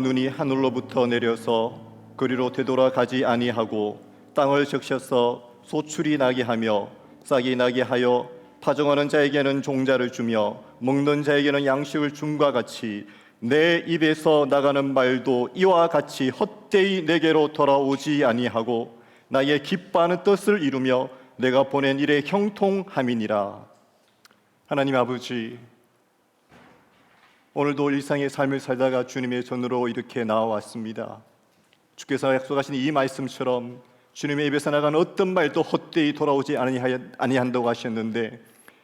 눈이 하늘로부터 내려서 그리로 되돌아가지 아니하고 땅을 적셔서 소출이 나게 하며 싹이 나게 하여 파종하는 자에게는 종자를 주며 먹는 자에게는 양식을 줌과 같이 내 입에서 나가는 말도 이와 같이 헛되이 내게로 돌아오지 아니하고 나의 기뻐하는 뜻을 이루며 내가 보낸 일에 형통함이니라. 하나님 아버지, 오늘도 일상의 삶을 살다가 주님의 전으로 이렇게 나와왔습니다. 주께서 약속하신 이 말씀처럼 주님의 입에서 나가는 어떤 말도 헛되이 돌아오지 아니한다고 하셨는데,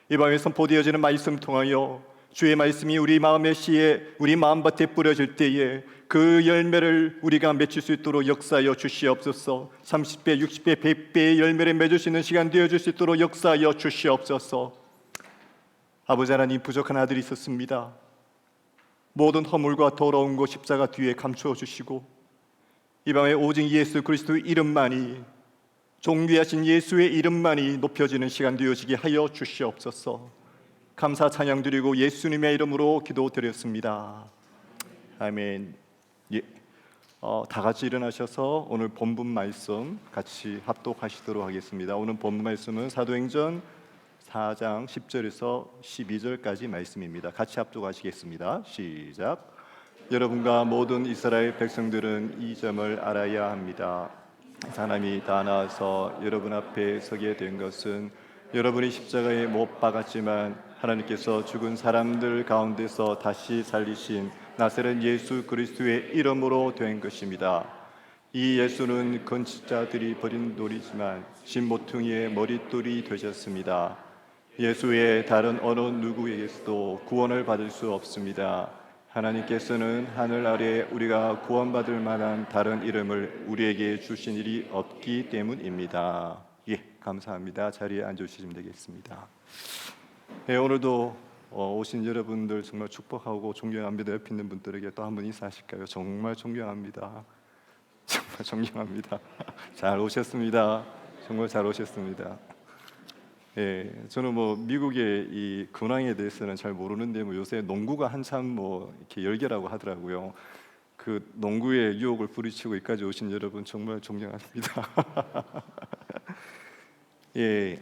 이 밤에 선포되어지는 말씀 통하여 주의 말씀이 우리 마음의 씨에, 우리 마음밭에 뿌려질 때에 그 열매를 우리가 맺을 수 있도록 역사하여 주시옵소서. 30배, 60배, 100배의 열매를 맺을 수 있는 시간 되어줄 수 있도록 역사하여 주시옵소서. 아버지 하나님, 부족한 아들이 있었습니다. 모든 허물과 더러운 것 십자가 뒤에 감추어 주시고 이 밤에 오직 예수 그리스도의 이름만이, 존귀하신 예수의 이름만이 높여지는 시간 되어지게 하여 주시옵소서. 감사 찬양 드리고 예수님의 이름으로 기도드렸습니다. 아멘. 예, 다 같이 일어나셔서 오늘 본문 말씀 같이 합독하시도록 하겠습니다. 오늘 본문 말씀은 사도행전 4장 10절에서 12절까지 말씀입니다. 같이 합독하시겠습니다. 시작. 여러분과 모든 이스라엘 백성들은 이 점을 알아야 합니다. 사람이 다 나와서 여러분 앞에 서게 된 것은 여러분이 십자가에 못 박았지만 하나님께서 죽은 사람들 가운데서 다시 살리신 나사렛 예수 그리스도의 이름으로 된 것입니다. 이 예수는 건축자들이 버린 돌이지만 신모퉁이의 머릿돌이 되셨습니다. 예수의 다른 어느 누구에게서도 구원을 받을 수 없습니다. 하나님께서는 하늘 아래 우리가 구원받을 만한 다른 이름을 우리에게 주신 일이 없기 때문입니다. 예, 감사합니다. 자리에 앉으시면 되겠습니다. 네, 오늘도 오신 여러분들 정말 축복하고 존경합니다. 옆에 있는 분들에게 또 한 번 인사하실까요? 정말 존경합니다. 정말 존경합니다. 잘 오셨습니다. 정말 잘 오셨습니다. 예, 저는 미국의 이 근황에 대해서는 잘 모르는데 요새 농구가 한참 이렇게 열기라고 하더라고요. 그 농구의 유혹을 뿌리치고 여기까지 오신 여러분 정말 존경합니다. 예,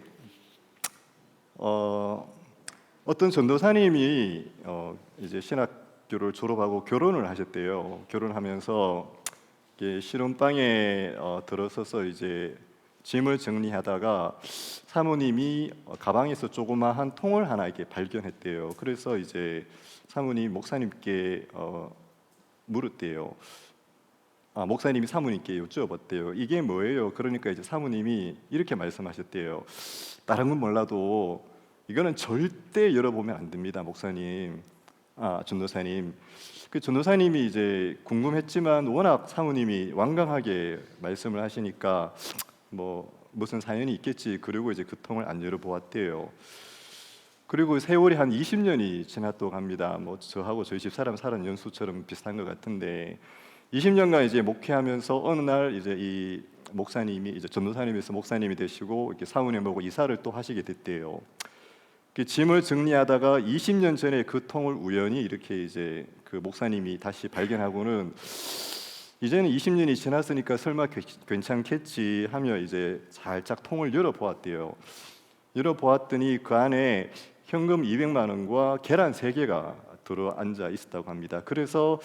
어떤 전도사님이 이제 신학교를 졸업하고 결혼을 하셨대요. 결혼하면서 신혼방에 들어서서 이제 짐을 정리하다가 사모님이 가방에서 조그마한 통을 하나 이렇게 발견했대요. 그래서 이제 사모님 목사님께 물었대요. 목사님이 사모님께 여쭈어봤대요. 이게 뭐예요? 그러니까 이제 사모님이 이렇게 말씀하셨대요. 다른 건 몰라도 이거는 절대 열어보면 안 됩니다, 목사님. 전도사님. 그 전도사님이 이제 궁금했지만 워낙 사모님이 완강하게 말씀을 하시니까 무슨 사연이 있겠지. 그리고 이제 그 통을 안 열어보았대요. 그리고 세월이 한 20년이 지났다고 합니다. 저하고 저희 집 사람 사는 연수처럼 비슷한 것 같은데 20년간 이제 목회하면서 어느 날 이제 이 목사님이 이제 전도사님에서 목사님이 되시고 이렇게 사모님 보고 이사를 또 하시게 됐대요. 그 짐을 정리하다가 20년 전에 그 통을 우연히 이렇게 이제 그 목사님이 다시 발견하고는 이제는 20년이 지났으니까 설마 괜찮겠지 하며 이제 살짝 통을 열어보았대요. 열어보았더니 그 안에 현금 200만 원과 계란 3개가 들어앉아 있었다고 합니다. 그래서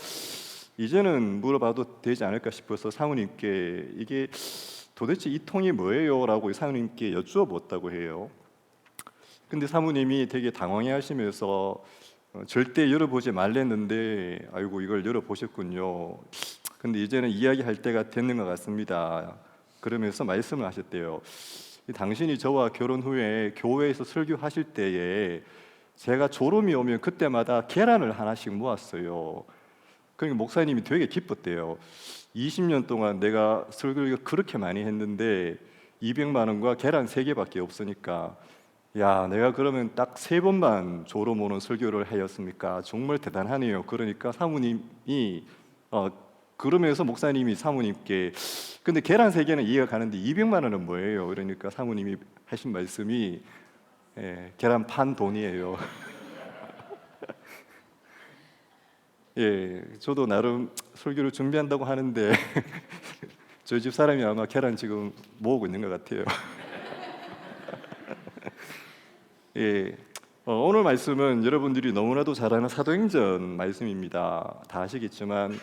이제는 물어봐도 되지 않을까 싶어서 사모님께 이게 도대체 이 통이 뭐예요? 라고 사모님께 여쭈어봤다고 해요. 근데 사모님이 되게 당황해 하시면서 절대 열어보지 말랬는데 아이고 이걸 열어보셨군요. 근데 이제는 이야기할 때가 됐는 것 같습니다. 그러면서 말씀을 하셨대요. 당신이 저와 결혼 후에 교회에서 설교하실 때에 제가 졸음이 오면 그때마다 계란을 하나씩 모았어요. 그러니까 목사님이 되게 기뻤대요. 20년 동안 내가 설교를 그렇게 많이 했는데 200만 원과 계란 3개밖에 없으니까 야, 내가 그러면 딱 3번만 졸음 오는 설교를 하였습니까? 정말 대단하네요. 그러니까 사모님이 그러면서 목사님이 사모님께 근데 계란 3개는 이해가 가는데 200만 원은 뭐예요? 그러니까 사모님이 하신 말씀이 계란 판 돈이에요. 예, 저도 나름 설교를 준비한다고 하는데 저희 집 사람이 아마 계란 지금 모으고 있는 것 같아요. 예, 오늘 말씀은 여러분들이 너무나도 잘 아는 사도행전 말씀입니다. 다 아시겠지만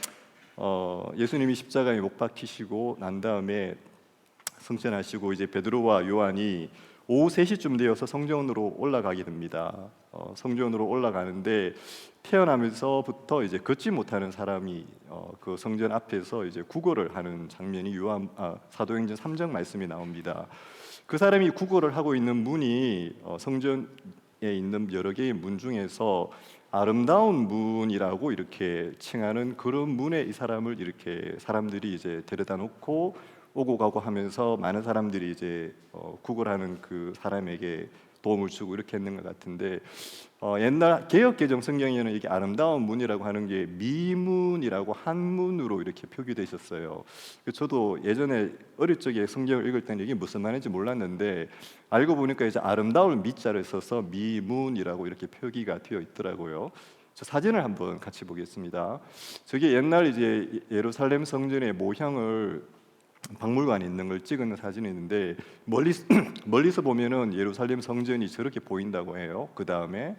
예수님이 십자가에 못 박히시고 난 다음에 승천하시고 이제 베드로와 요한이 오후 3시쯤 되어서 성전으로 올라가게 됩니다. 성전으로 올라가는데 태어나면서부터 이제 걷지 못하는 사람이 그 성전 앞에서 이제 구걸을 하는 장면이 사도행전 3장 말씀이 나옵니다. 그 사람이 구걸을 하고 있는 문이 성전에 있는 여러 개의 문 중에서 아름다운 문이라고 이렇게 칭하는 그런 문에 이 사람을 이렇게 사람들이 이제 데려다 놓고 오고 가고 하면서 많은 사람들이 이제 구걸하는 그 사람에게 도움을 주고 이렇게 했는 것 같은데 옛날 개역개정 성경에는 이게 아름다운 문이라고 하는 게 미문이라고 한문으로 이렇게 표기되어 있었어요. 저도 예전에 어릴 적에 성경을 읽을 때는 이게 무슨 말인지 몰랐는데 알고 보니까 이제 아름다울 미자를 써서 미문이라고 이렇게 표기가 되어 있더라고요. 저 사진을 한번 같이 보겠습니다. 저게 옛날 이제 예루살렘 성전의 모형을 박물관에 있는 걸 찍은 사진이 있는데 멀리서 보면은 예루살렘 성전이 저렇게 보인다고 해요. 그 다음에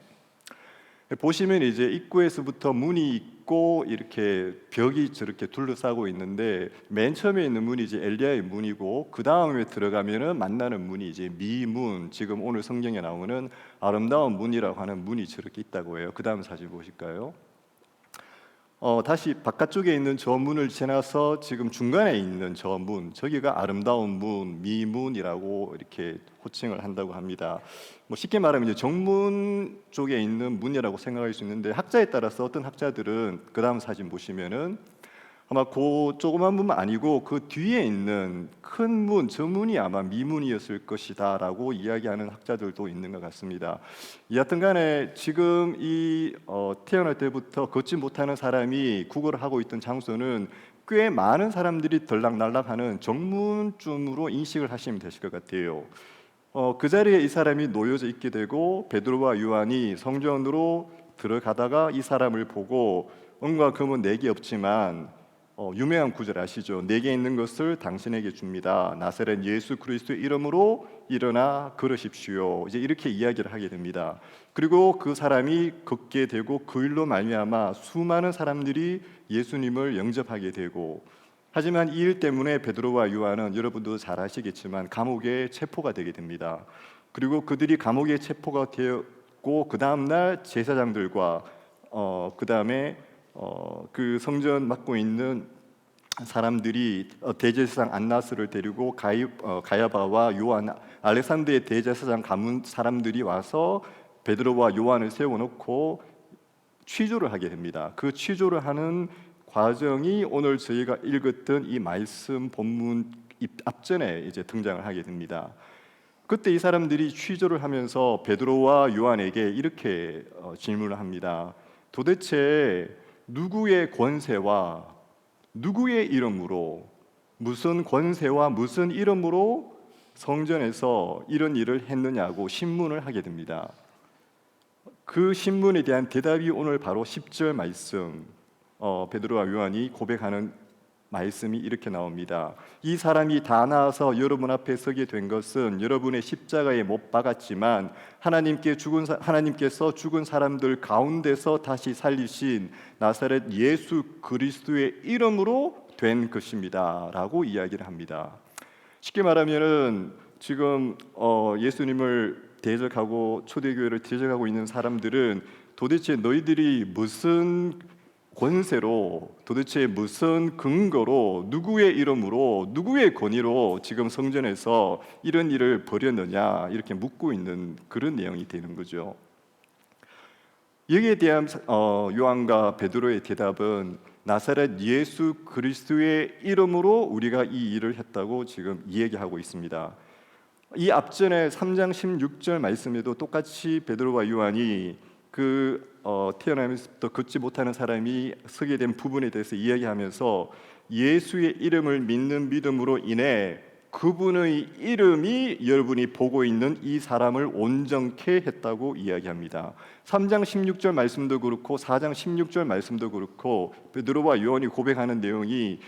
보시면 이제 입구에서부터 문이 있고 이렇게 벽이 저렇게 둘러싸고 있는데 맨 처음에 있는 문이 이제 엘리야의 문이고 그 다음에 들어가면은 만나는 문이 이제 미문, 지금 오늘 성경에 나오는 아름다운 문이라고 하는 문이 저렇게 있다고 해요. 그 다음 사진 보실까요? 다시 바깥쪽에 있는 저 문을 지나서 지금 중간에 있는 저 문, 저기가 아름다운 문, 미문이라고 이렇게 호칭을 한다고 합니다. 뭐 쉽게 말하면 이제 정문 쪽에 있는 문이라고 생각할 수 있는데 학자에 따라서 어떤 학자들은 그 다음 사진 보시면은 아마 그 조그만 문만 아니고 그 뒤에 있는 큰 문, 저 문이 아마 미문이었을 것이다라고 이야기하는 학자들도 있는 것 같습니다. 여하튼 간에 지금 이 태어날 때부터 걷지 못하는 사람이 구걸을 하고 있던 장소는 꽤 많은 사람들이 들락날락하는 정문쯤으로 인식을 하시면 되실 것 같아요. 그 자리에 이 사람이 놓여져 있게 되고 베드로와 요한이 성전으로 들어가다가 이 사람을 보고 은과 금은 내게 없지만 유명한 구절 아시죠? 내게 있는 것을 당신에게 줍니다. 나사렛 예수 그리스도의 이름으로 일어나 걸으십시오. 이제 이렇게 이야기를 하게 됩니다. 그리고 그 사람이 걷게 되고 그 일로 말미암아 수많은 사람들이 예수님을 영접하게 되고, 하지만 이 일 때문에 베드로와 요한은 여러분도 잘 아시겠지만 감옥에 체포가 되게 됩니다. 그리고 그들이 감옥에 체포가 되었고 그 다음 날 제사장들과 그 다음에 그 성전 맡고 있는 사람들이 대제사장 안나스를 데리고 가야바와 요한, 알렉산더의 대제사장 가문 사람들이 와서 베드로와 요한을 세워놓고 취조를 하게 됩니다. 그 취조를 하는 과정이 오늘 저희가 읽었던 이 말씀 본문 앞전에 이제 등장을 하게 됩니다. 그때 이 사람들이 취조를 하면서 베드로와 요한에게 이렇게 질문을 합니다. 도대체 누구의 권세와 누구의 이름으로, 무슨 권세와 무슨 이름으로 성전에서 이런 일을 했느냐고 신문을 하게 됩니다. 그 신문에 대한 대답이 오늘 바로 10절 말씀, 베드로와 요한이 고백하는 말씀이 이렇게 나옵니다. 이 사람이 다 나아서 여러분 앞에 서게 된 것은 여러분의 십자가에 못 박았지만 하나님께서 죽은 사람들 가운데서 다시 살리신 나사렛 예수 그리스도의 이름으로 된 것입니다 라고 이야기를 합니다. 쉽게 말하면은 지금 예수님을 대적하고 초대교회를 대적하고 있는 사람들은 도대체 너희들이 무슨 권세로, 도대체 무슨 근거로, 누구의 이름으로, 누구의 권위로 지금 성전에서 이런 일을 벌였느냐 이렇게 묻고 있는 그런 내용이 되는 거죠. 여기에 대한 요한과 베드로의 대답은 나사렛 예수 그리스도의 이름으로 우리가 이 일을 했다고 지금 이야기하고 있습니다. 이 앞전에 3장 16절 말씀에도 똑같이 베드로와 요한이 태어나면서부터 걷지 못하는 사람이 서게 된 부분에 대해서 이야기하면서 예수의 이름을 믿는 믿음으로 인해 그분의 이름이 여러분이 보고 있는 이 사람을 온전케 했다고 이야기합니다. 3장 16절 말씀도 그렇고 4장 16절 말씀도 그렇고 베드로와 요한이 고백하는 내용이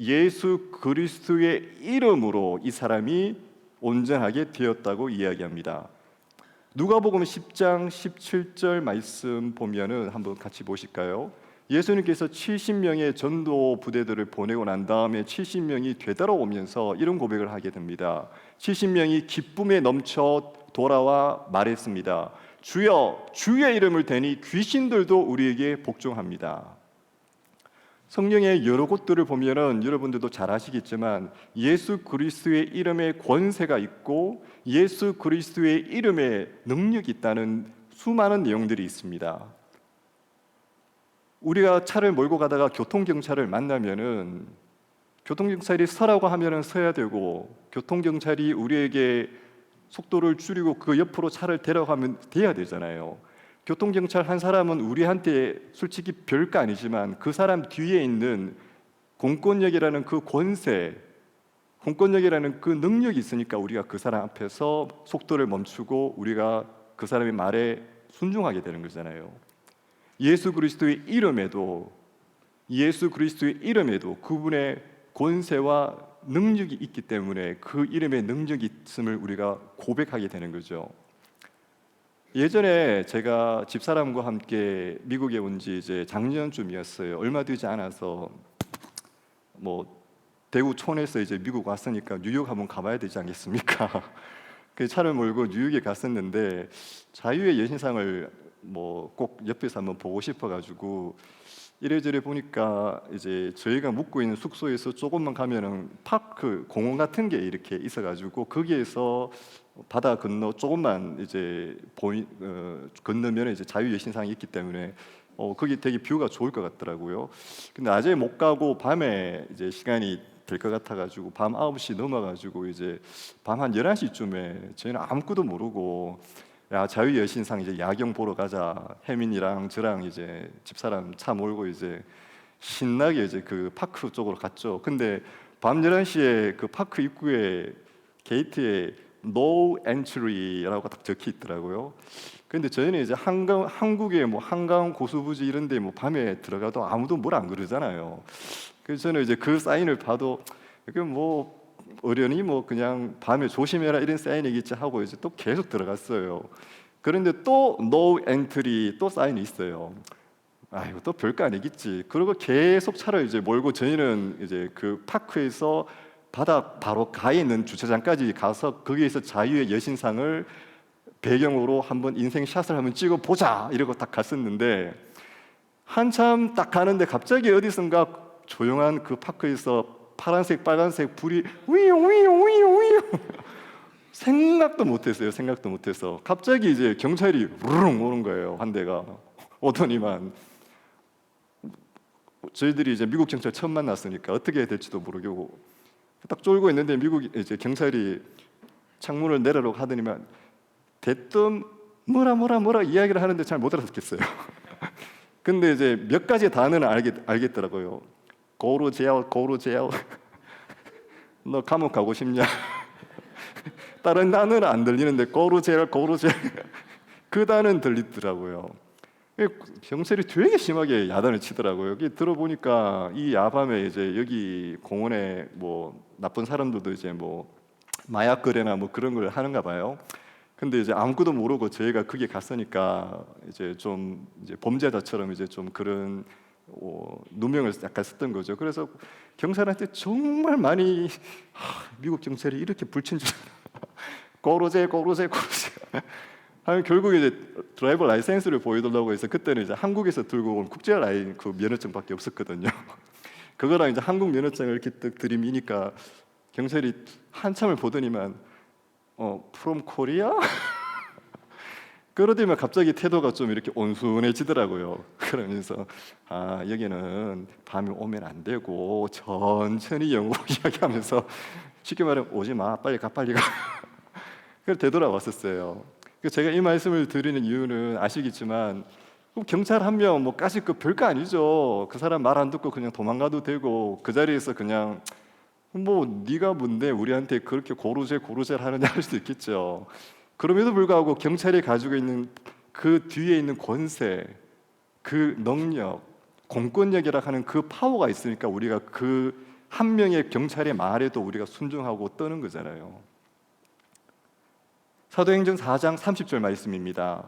예수 그리스도의 이름으로 이 사람이 온전하게 되었다고 이야기합니다. 누가복음 10장 17절 말씀 보면은 한번 같이 보실까요? 예수님께서 70명의 전도 부대들을 보내고 난 다음에 70명이 되돌아오면서 이런 고백을 하게 됩니다. 70명이 기쁨에 넘쳐 돌아와 말했습니다. 주여, 주의 이름을 대니 귀신들도 우리에게 복종합니다. 성경의 여러 곳들을 보면은 여러분들도 잘 아시겠지만 예수 그리스도의 이름에 권세가 있고 예수 그리스도의 이름에 능력이 있다는 수많은 내용들이 있습니다. 우리가 차를 몰고 가다가 교통경찰을 만나면은 교통경찰이 서라고 하면은 서야 되고 교통경찰이 우리에게 속도를 줄이고 그 옆으로 차를 데려가면 돼야 되잖아요. 교통경찰 한 사람은 우리한테 솔직히 별거 아니지만 그 사람 뒤에 있는 공권력이라는 그 권세, 공권력이라는 그 능력이 있으니까 우리가 그 사람 앞에서 속도를 멈추고 우리가 그 사람의 말에 순종하게 되는 거잖아요. 예수 그리스도의 이름에도 그분의 권세와 능력이 있기 때문에 그 이름의 능력이 있음을 우리가 고백하게 되는 거죠. 예전에 제가 집사람과 함께 미국에 온 지 이제 작년쯤이었어요. 얼마 되지 않아서 뭐 대구 촌에서 이제 미국 왔으니까 뉴욕 한번 가봐야 되지 않겠습니까? 그 차를 몰고 뉴욕에 갔었는데 자유의 여신상을 뭐 꼭 옆에서 한번 보고 싶어가지고 이래저래 보니까 이제 저희가 묵고 있는 숙소에서 조금만 가면은 파크 공원 같은 게 이렇게 있어가지고 거기에서 바다 건너 조금만 이제 건너면 이제 자유의 신상이 있기 때문에 거기 되게 뷰가 좋을 것 같더라고요. 근데 낮에 못 가고 밤에 이제 시간이 될 것 같아가지고 밤 9시 넘어가지고 이제 밤 한 11시쯤에 저희는 아무것도 모르고 야 자유의 여신상 이제 야경 보러 가자. 혜민이랑 저랑 이제 집사람 차 몰고 이제 신나게 이제 그 파크 쪽으로 갔죠. 근데 밤 11시에 그 파크 입구에 게이트에 No Entry라고 딱 적혀 있더라고요. 근데 저희는 이제 한국의 뭐 한강 고수부지 이런데 뭐 밤에 들어가도 아무도 뭘 안 그러잖아요. 그래서 저는 이제 그 사인을 봐도 이게 뭐 어련히 뭐 그냥 밤에 조심해라 이런 사인이겠지 하고 이제 또 계속 들어갔어요. 그런데 또 No Entry 또 사인이 있어요. 아 이거 또 별거 아니겠지. 그리고 계속 차를 이제 몰고 저희는 이제 그 파크에서 바다 바로 가에 있는 주차장까지 가서 거기에서 자유의 여신상을 배경으로 한번 인생 샷을 한번 찍어 보자 이러고 딱 갔었는데 한참 딱 가는데 갑자기 어디선가 조용한 그 파크에서 파란색 빨간색 불이 위용 생각도 못해서 갑자기 이제 경찰이 우르릉 오는 거예요. 한 대가 오더니만 저희들이 이제 미국 경찰 처음 만났으니까 어떻게 해야 될지도 모르겠고 딱 쫄고 있는데 미국 이제 경찰이 창문을 내려놓고 하더니만 대뜸 뭐라 이야기를 하는데 잘 못 알아듣겠어요. 근데 이제 몇 가지 단어는 알겠더라고요. 고로 제아웃 너 감옥 가고 싶냐? 다른 단어는 안 들리는데 고로 제아 그 단어는 들리더라고요. 경찰이 되게 심하게 야단을 치더라고요. 여기 들어보니까 이 야밤에 이제 여기 공원에 뭐 나쁜 사람들도 이제 뭐 마약 거래나 뭐 그런 걸 하는가 봐요. 근데 이제 아무것도 모르고 저희가 거기 갔으니까 이제 좀 이제 범죄자처럼 이제 좀 그런 누명을 약간 썼던 거죠. 그래서 경찰한테 정말 많이 미국 경찰이 이렇게 불친 줄 고로제 하면 결국에 이제 드라이버 라이센스를 보여달라고 해서 그때는 이제 한국에서 들고 온 국제 라인 그 면허증밖에 없었거든요. 그거랑 이제 한국 면허증을 이렇게 딱 들이미니까 경찰이 한참을 보더니만 from Korea? 그러더니만 갑자기 태도가 좀 이렇게 온순해지더라고요. 그러면서 여기는 밤에 오면 안 되고 천천히 영어로 이야기하면서 쉽게 말하면 오지 마 빨리 가 그래서 되돌아왔었어요. 제가 이 말씀을 드리는 이유는 아시겠지만 경찰 한 명 뭐 까짓 거 별거 아니죠. 그 사람 말 안 듣고 그냥 도망가도 되고 그 자리에서 그냥 뭐 네가 뭔데 우리한테 그렇게 고루쇠 하느냐 할 수도 있겠죠. 그럼에도 불구하고 경찰이 가지고 있는 그 뒤에 있는 권세, 그 능력, 공권력이라 하는 그 파워가 있으니까 우리가 그 한 명의 경찰의 말에도 우리가 순종하고 떠는 거잖아요. 사도행전 4장 30절 말씀입니다.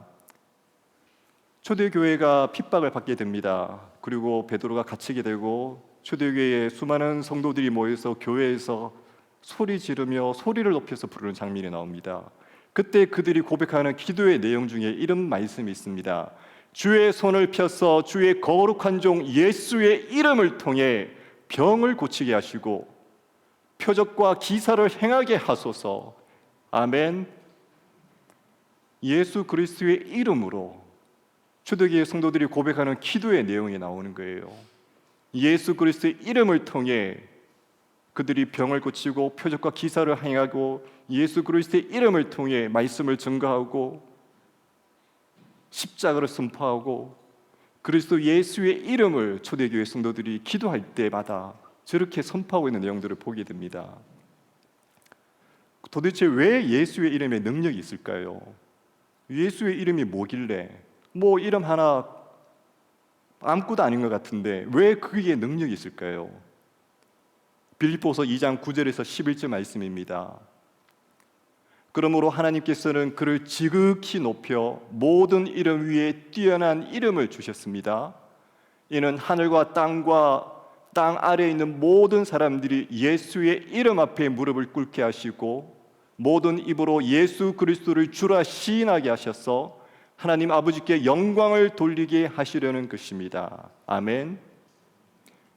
초대교회가 핍박을 받게 됩니다. 그리고 베드로가 갇히게 되고 초대교회에 수많은 성도들이 모여서 교회에서 소리 지르며 소리를 높여서 부르는 장면이 나옵니다. 그때 그들이 고백하는 기도의 내용 중에 이런 말씀이 있습니다. 주의 손을 펴서 주의 거룩한 종 예수의 이름을 통해 병을 고치게 하시고 표적과 기사를 행하게 하소서. 아멘. 예수 그리스도의 이름으로 초대교회 성도들이 고백하는 기도의 내용이 나오는 거예요. 예수 그리스도의 이름을 통해 그들이 병을 고치고 표적과 기사를 행하고 예수 그리스도의 이름을 통해 말씀을 증거하고 십자가를 선포하고 그리스도 예수의 이름을 초대교회 성도들이 기도할 때마다 저렇게 선포하고 있는 내용들을 보게 됩니다. 도대체 왜 예수의 이름에 능력이 있을까요? 예수의 이름이 뭐길래 뭐 이름 하나 아무것도 아닌 것 같은데 왜 그게 능력이 있을까요? 빌립보서 2장 9절에서 11절 말씀입니다. 그러므로 하나님께서는 그를 지극히 높여 모든 이름 위에 뛰어난 이름을 주셨습니다. 이는 하늘과 땅 아래에 있는 모든 사람들이 예수의 이름 앞에 무릎을 꿇게 하시고 모든 입으로 예수 그리스도를 주라 시인하게 하셔서 하나님 아버지께 영광을 돌리게 하시려는 것입니다. 아멘.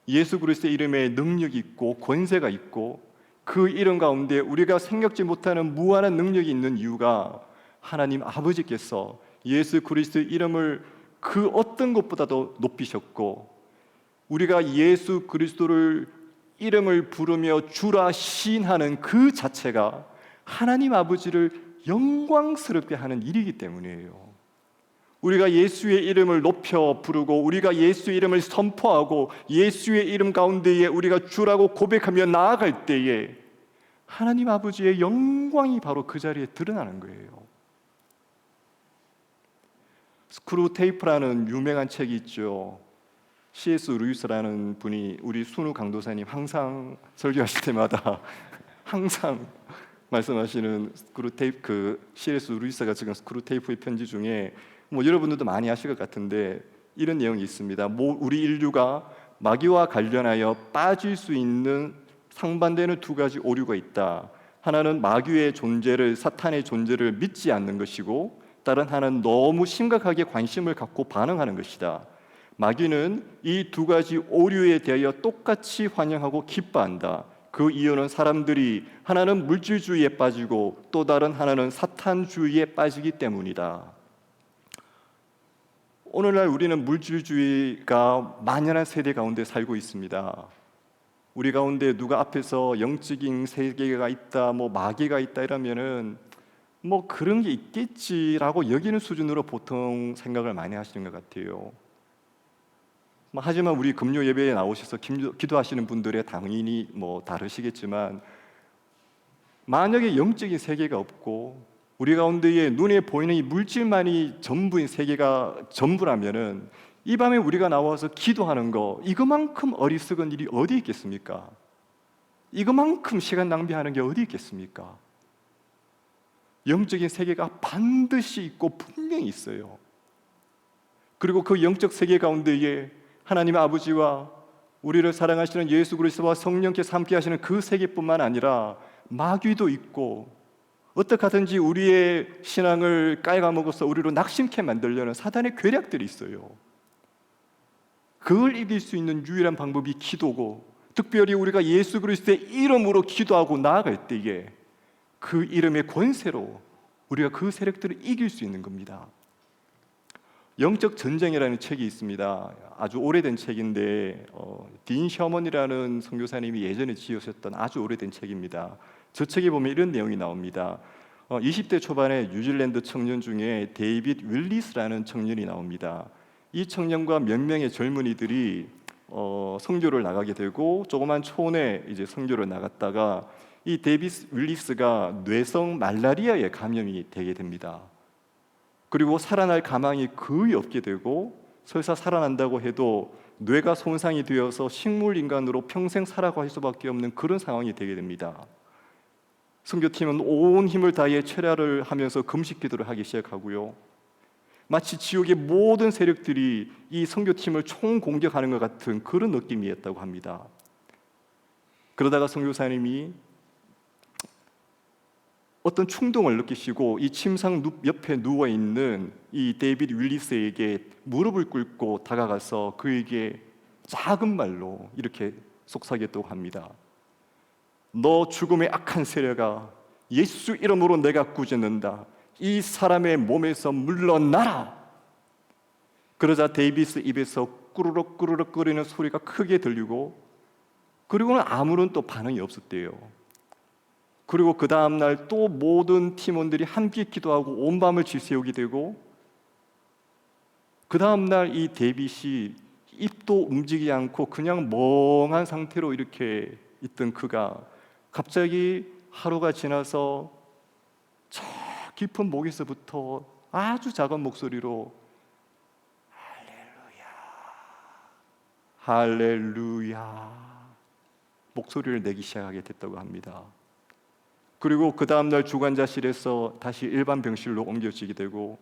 예수 그리스도의 이름에 능력이 있고 권세가 있고 그 이름 가운데 우리가 생각지 못하는 무한한 능력이 있는 이유가 하나님 아버지께서 예수 그리스도의 이름을 그 어떤 것보다도 높이셨고 우리가 예수 그리스도를 이름을 부르며 주라 시인하는 그 자체가 하나님 아버지를 영광스럽게 하는 일이기 때문이에요. 우리가 예수의 이름을 높여 부르고 우리가 예수의 이름을 선포하고 예수의 이름 가운데에 우리가 주라고 고백하며 나아갈 때에 하나님 아버지의 영광이 바로 그 자리에 드러나는 거예요. 스크루테이프라는 유명한 책이 있죠. C.S. 루이스라는 분이 우리 순우 강도사님 항상 설교하실 때마다 항상 말씀하시는 스크루테이프 그 C.S. 루이스가 지금 스크루테이프의 편지 중에 뭐 여러분들도 많이 아실 것 같은데 이런 내용이 있습니다. 우리 인류가 마귀와 관련하여 빠질 수 있는 상반되는 두 가지 오류가 있다. 하나는 마귀의 존재를 사탄의 존재를 믿지 않는 것이고 다른 하나는 너무 심각하게 관심을 갖고 반응하는 것이다. 마귀는 이 두 가지 오류에 대하여 똑같이 환영하고 기뻐한다. 그 이유는 사람들이 하나는 물질주의에 빠지고 또 다른 하나는 사탄주의에 빠지기 때문이다. 오늘날 우리는 물질주의가 만연한 세대 가운데 살고 있습니다. 우리 가운데 누가 앞에서 영적인 세계가 있다, 뭐 마귀가 있다 이러면은 뭐 그런 게 있겠지라고 여기는 수준으로 보통 생각을 많이 하시는 것 같아요. 하지만 우리 금요 예배에 나오셔서 기도하시는 분들의 당연히 뭐 다르시겠지만 만약에 영적인 세계가 없고 우리 가운데에 눈에 보이는 이 물질만이 전부인 세계가 전부라면은 이 밤에 우리가 나와서 기도하는 거 이거만큼 어리석은 일이 어디 있겠습니까? 이거만큼 시간 낭비하는 게 어디 있겠습니까? 영적인 세계가 반드시 있고 분명히 있어요. 그리고 그 영적 세계 가운데에 하나님 아버지와 우리를 사랑하시는 예수 그리스도와 성령께서 함께 하시는 그 세계뿐만 아니라 마귀도 있고 어떻게 하든지 우리의 신앙을 깔아먹어서 우리로 낙심케 만들려는 사단의 괴략들이 있어요. 그걸 이길 수 있는 유일한 방법이 기도고 특별히 우리가 예수 그리스도의 이름으로 기도하고 나아갈 때에 그 이름의 권세로 우리가 그 세력들을 이길 수 있는 겁니다. 영적 전쟁이라는 책이 있습니다. 아주 오래된 책인데 딘 셔먼이라는 선교사님이 예전에 지으셨던 아주 오래된 책입니다. 저 책에 보면 이런 내용이 나옵니다. 20대 초반에 뉴질랜드 청년 중에 데이빗 윌리스라는 청년이 나옵니다. 이 청년과 몇 명의 젊은이들이 선교를 나가게 되고 조그만 촌에 이제 선교를 나갔다가 이 데이비스 윌리스가 뇌성 말라리아에 감염이 되게 됩니다. 그리고 살아날 가망이 거의 없게 되고 설사 살아난다고 해도 뇌가 손상이 되어서 식물 인간으로 평생 살아갈 수밖에 없는 그런 상황이 되게 됩니다. 선교팀은 온 힘을 다해 철야를 하면서 금식 기도를 하기 시작하고요. 마치 지옥의 모든 세력들이 이 선교팀을 총공격하는 것 같은 그런 느낌이었다고 합니다. 그러다가 선교사님이 어떤 충동을 느끼시고 이 침상 옆에 누워있는 이 데이비드 윌리스에게 무릎을 꿇고 다가가서 그에게 작은 말로 이렇게 속삭였다고 합니다. 너 죽음의 악한 세력아, 예수 이름으로 내가 꾸짖는다. 이 사람의 몸에서 물러나라. 그러자 데이비스 입에서 꾸르륵 꾸르륵 거리는 소리가 크게 들리고 그리고는 아무런 또 반응이 없었대요. 그리고 그 다음날 또 모든 팀원들이 함께 기도하고 온 밤을 지새우게 되고 그 다음날 이 데이빗이 입도 움직이지 않고 그냥 멍한 상태로 이렇게 있던 그가 갑자기 하루가 지나서 저 깊은 목에서부터 아주 작은 목소리로 할렐루야 목소리를 내기 시작하게 됐다고 합니다. 그리고 그 다음날 주관자실에서 다시 일반 병실로 옮겨지게 되고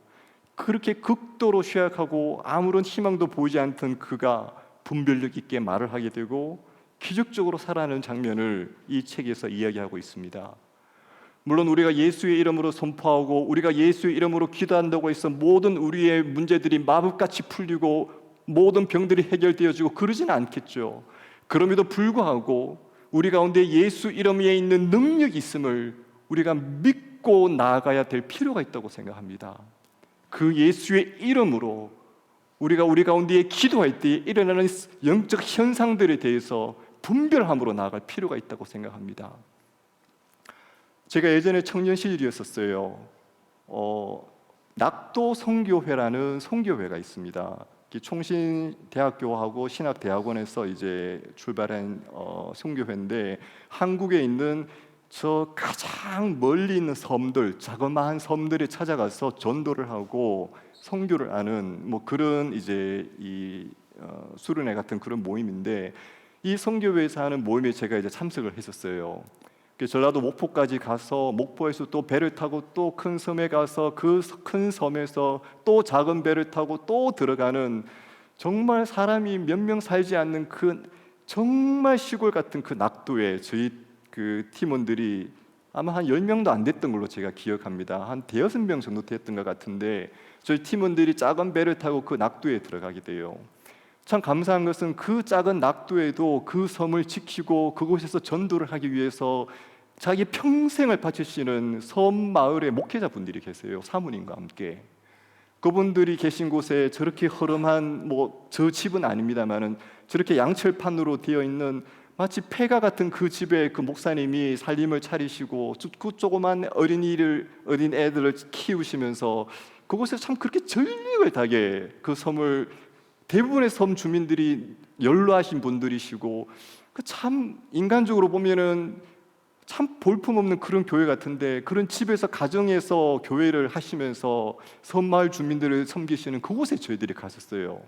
그렇게 극도로 취약하고 아무런 희망도 보이지 않던 그가 분별력 있게 말을 하게 되고 기적적으로 살아나는 장면을 이 책에서 이야기하고 있습니다. 물론 우리가 예수의 이름으로 선포하고 우리가 예수의 이름으로 기도한다고 해서 모든 우리의 문제들이 마법같이 풀리고 모든 병들이 해결되어지고 그러지는 않겠죠. 그럼에도 불구하고 우리 가운데 예수 이름 위에 있는 능력이 있음을 우리가 믿고 나아가야 될 필요가 있다고 생각합니다. 그 예수의 이름으로 우리가 우리 가운데 기도할 때 일어나는 영적 현상들에 대해서 분별함으로 나아갈 필요가 있다고 생각합니다. 제가 예전에 청년 시절이었었어요. 낙도 선교회라는 선교회가 있습니다. 총신대학교하고 신학대학원에서 이제 출발한 선교회인데 한국에 있는 저 가장 멀리 있는 섬들, 자그마한 섬들에 찾아가서 전도를 하고 선교를 하는 뭐 그런 이제 이 수련회 같은 그런 모임인데 이 선교회에서 하는 모임에 제가 이제 참석을 했었어요. 전라도 목포까지 가서 목포에서 또 배를 타고 또 큰 섬에 가서 그 큰 섬에서 또 작은 배를 타고 또 들어가는 정말 사람이 몇 명 살지 않는 그 정말 시골 같은 그 낙도에 저희 그 팀원들이 아마 한 10명도 안 됐던 걸로 제가 기억합니다. 한 대여섯 명 정도 됐던 것 같은데 저희 팀원들이 작은 배를 타고 그 낙도에 들어가게 돼요. 참 감사한 것은 그 작은 낙도에도 그 섬을 지키고 그곳에서 전도를 하기 위해서 자기 평생을 바치시는 섬 마을의 목회자분들이 계세요. 사모님과 함께. 그분들이 계신 곳에 저렇게 허름한 뭐 저 집은 아닙니다만은 저렇게 양철판으로 되어 있는 마치 폐가 같은 그 집에 그 목사님이 살림을 차리시고 그 조그만 어린 애들을 키우시면서 그곳에서 참 그렇게 전력을 다하게 그 섬을 대부분의 섬 주민들이 연로하신 분들이시고 참 인간적으로 보면은 참 볼품없는 그런 교회 같은데 그런 집에서 가정에서 교회를 하시면서 섬마을 주민들을 섬기시는 그곳에 저희들이 갔었어요.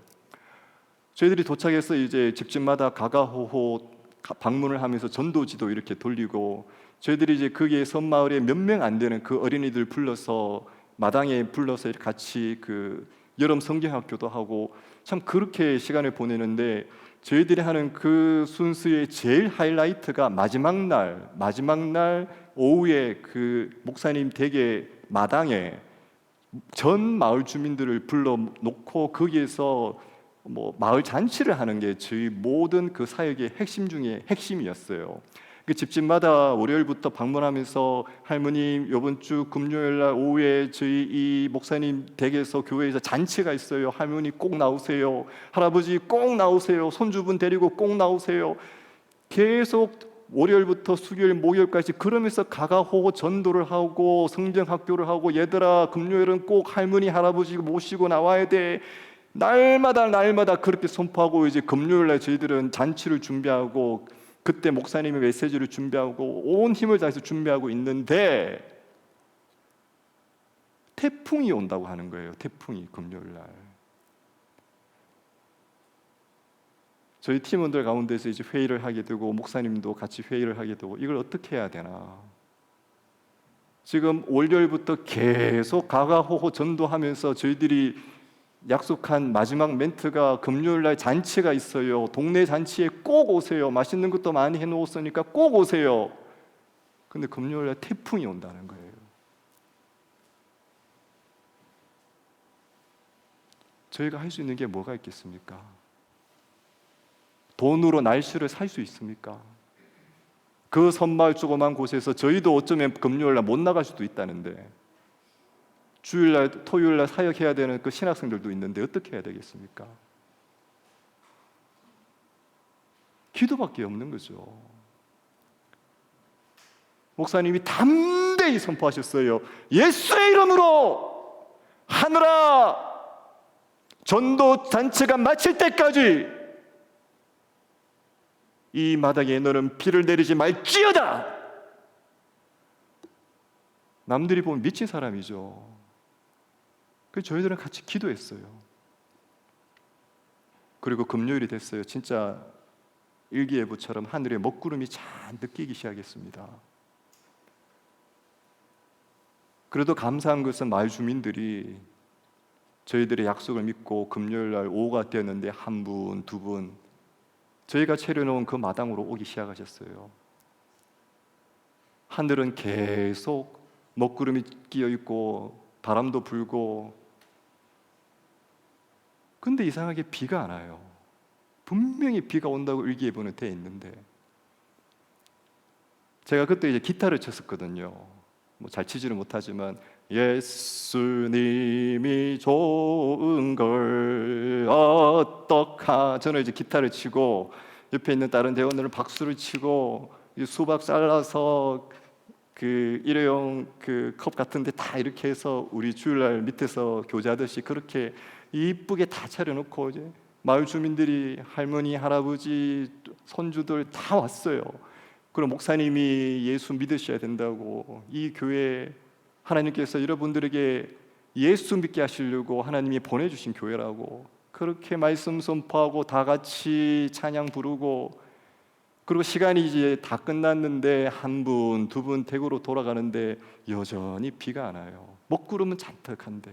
저희들이 도착해서 이제 집집마다 가가호호 방문을 하면서 전도지도 이렇게 돌리고 저희들이 이제 거기에 섬마을에 몇 명 안 되는 그 어린이들 불러서 마당에 불러서 같이 그 여름 성경학교도 하고 참 그렇게 시간을 보내는데 저희들이 하는 그 순수의 제일 하이라이트가 마지막 날 오후에 그 목사님 댁의 마당에 전 마을 주민들을 불러놓고 거기에서 뭐 마을 잔치를 하는 게 저희 모든 그 사역의 핵심 중에 핵심이었어요. 그 집집마다 월요일부터 방문하면서 할머님 이번 주 금요일날 오후에 저희 이 목사님 댁에서 교회에서 잔치가 있어요. 할머니 꼭 나오세요. 할아버지 꼭 나오세요. 손주분 데리고 꼭 나오세요. 계속 월요일부터 수요일 목요일까지 그러면서 가가호호 전도를 하고 성경학교를 하고 얘들아 금요일은 꼭 할머니 할아버지 모시고 나와야 돼. 날마다 그렇게 선포하고 이제 금요일 날 저희들은 잔치를 준비하고 그때 목사님의 메시지를 준비하고 온 힘을 다해서 준비하고 있는데 태풍이 온다고 하는 거예요. 태풍이 금요일 날. 저희 팀원들 가운데서 이제 회의를 하게 되고 목사님도 같이 회의를 하게 되고 이걸 어떻게 해야 되나. 지금 올열부터 계속 가가호호 전도하면서 저희들이 약속한 마지막 멘트가 금요일 날 잔치가 있어요. 동네 잔치에 꼭 오세요. 맛있는 것도 많이 해놓았으니까 꼭 오세요. 근데 금요일 날 태풍이 온다는 거예요. 저희가 할 수 있는 게 뭐가 있겠습니까? 돈으로 날씨를 살 수 있습니까? 그 섬마을 조그만 곳에서 저희도 어쩌면 금요일날 못 나갈 수도 있다는데 주일날, 토요일날 사역해야 되는 그 신학생들도 있는데 어떻게 해야 되겠습니까? 기도밖에 없는 거죠. 목사님이 담대히 선포하셨어요. 예수의 이름으로 하늘아, 전도 잔치가 마칠 때까지 이 마당에 너는 비를 내리지 말지어다. 남들이 보면 미친 사람이죠. 그래서 저희들은 같이 기도했어요. 그리고 금요일이 됐어요. 진짜 일기예보처럼 하늘에 먹구름이 잔뜩 끼기 시작했습니다. 그래도 감사한 것은 마을 주민들이 저희들의 약속을 믿고 금요일 날 오후가 되었는데 한 분, 두 분 저희가 차려놓은 그 마당으로 오기 시작하셨어요. 하늘은 계속 먹구름이 끼어 있고 바람도 불고, 근데 이상하게 비가 안 와요. 분명히 비가 온다고 일기예보는 돼 있는데 제가 그때 이제 기타를 쳤었거든요. 뭐 잘 치지는 못하지만 예수님이 좋은 걸 어떡하, 저는 이제 기타를 치고 옆에 있는 다른 대원들은 박수를 치고 수박 잘라서 그 일회용 그 컵 같은데 다 이렇게 해서 우리 주일날 밑에서 교제하듯이 그렇게 이쁘게 다 차려놓고 이제 마을 주민들이 할머니, 할아버지, 손주들 다 왔어요. 그리고 목사님이 예수 믿으셔야 된다고, 이 교회 하나님께서 여러분들에게 예수 믿게 하시려고 하나님이 보내주신 교회라고 그렇게 말씀 선포하고 다 같이 찬양 부르고, 그리고 시간이 이제 다 끝났는데 한 분, 두 분 댁으로 돌아가는데 여전히 비가 안 와요. 먹구름은 잔뜩한데.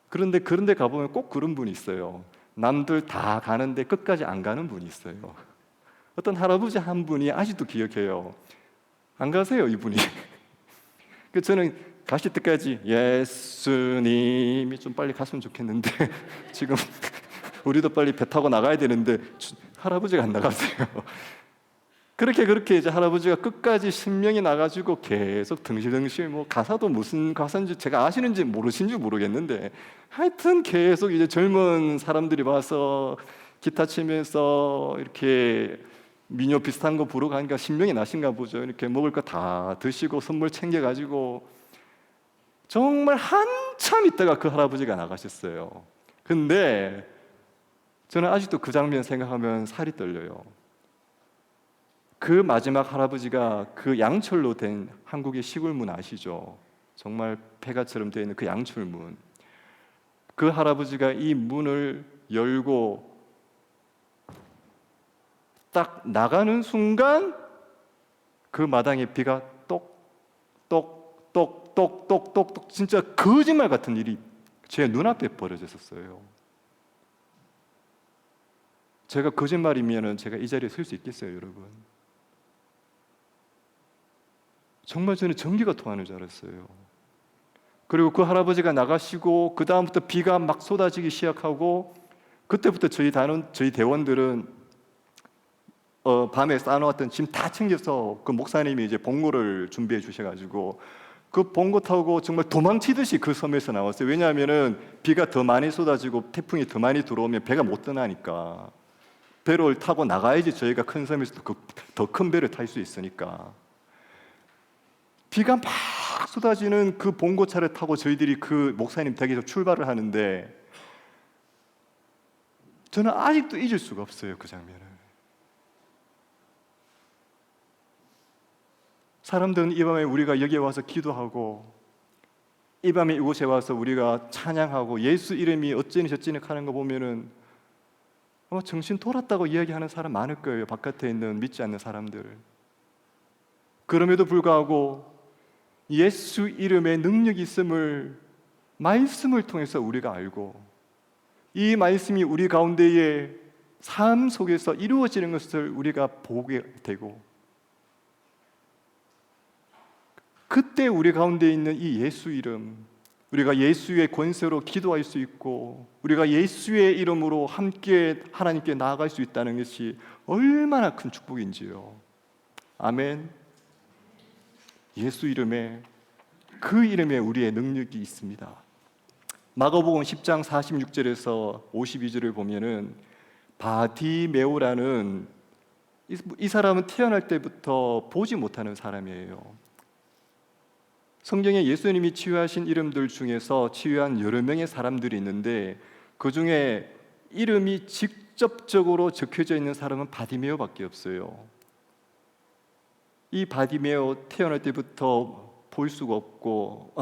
그런데 가보면 꼭 그런 분이 있어요. 남들 다 가는데 끝까지 안 가는 분이 있어요. 어떤 할아버지 한 분이 아직도 기억해요. 안 가세요, 이분이. 저는 가실 때까지 예수님이 좀 빨리 갔으면 좋겠는데 지금 우리도 빨리 배 타고 나가야 되는데 할아버지가 안 나가세요. 그렇게 이제 할아버지가 끝까지 신명이 나가지고 계속 덩실덩실, 뭐 가사도 무슨 가사인지 제가 아시는지 모르신지 모르겠는데 하여튼 계속 이제 젊은 사람들이 와서 기타 치면서 이렇게 민요 비슷한 거 부르고 하니까 신명이 나신가 보죠. 이렇게 먹을 거 다 드시고 선물 챙겨가지고 정말 한참 있다가 그 할아버지가 나가셨어요. 근데 저는 아직도 그 장면 생각하면 살이 떨려요. 그 마지막 할아버지가 그 양철로 된 한국의 시골문 아시죠? 정말 폐가처럼 되어 있는 그 양철문. 그 할아버지가 이 문을 열고 딱 나가는 순간 그 마당에 비가 똑똑똑똑똑똑 진짜 거짓말 같은 일이 제 눈앞에 벌어졌었어요. 제가 거짓말이면은 제가 이 자리에 설 수 있겠어요, 여러분? 정말 저는 전기가 통하는 줄 알았어요. 그리고 그 할아버지가 나가시고 그 다음부터 비가 막 쏟아지기 시작하고, 그때부터 저희 대원들은 밤에 쌓아놓았던 짐 다 챙겨서 그 목사님이 이제 봉고를 준비해 주셔가지고 그 봉고 타고 정말 도망치듯이 그 섬에서 나왔어요. 왜냐하면은 비가 더 많이 쏟아지고 태풍이 더 많이 들어오면 배가 못 떠나니까 배를 타고 나가야지 저희가 큰 섬에서 더 큰 배를 탈 수 있으니까. 비가 막 쏟아지는 그 봉고차를 타고 저희들이 그 목사님 댁에서 출발을 하는데 저는 아직도 잊을 수가 없어요, 그 장면을. 사람들은 이 밤에 우리가 여기에 와서 기도하고 이 밤에 이곳에 와서 우리가 찬양하고 예수 이름이 어찌니 저찌니 하는 거 보면은 아마 정신 돌았다고 이야기하는 사람 많을 거예요, 바깥에 있는 믿지 않는 사람들. 그럼에도 불구하고 예수 이름의 능력이 있음을 말씀을 통해서 우리가 알고 이 말씀이 우리 가운데의 삶 속에서 이루어지는 것을 우리가 보게 되고 그때 우리 가운데 있는 이 예수 이름, 우리가 예수의 권세로 기도할 수 있고 우리가 예수의 이름으로 함께 하나님께 나아갈 수 있다는 것이 얼마나 큰 축복인지요. 아멘. 예수 이름에, 그 이름에 우리의 능력이 있습니다. 마가복음 10장 46절에서 52절을 보면은 바디메오라는 이 사람은 태어날 때부터 보지 못하는 사람이에요. 성경에 예수님이 치유하신 이름들 중에서 치유한 여러 명의 사람들이 있는데 그 중에 이름이 직접적으로 적혀져 있는 사람은 바디메오밖에 없어요. 이 바디메오 태어날 때부터 볼 수가 없고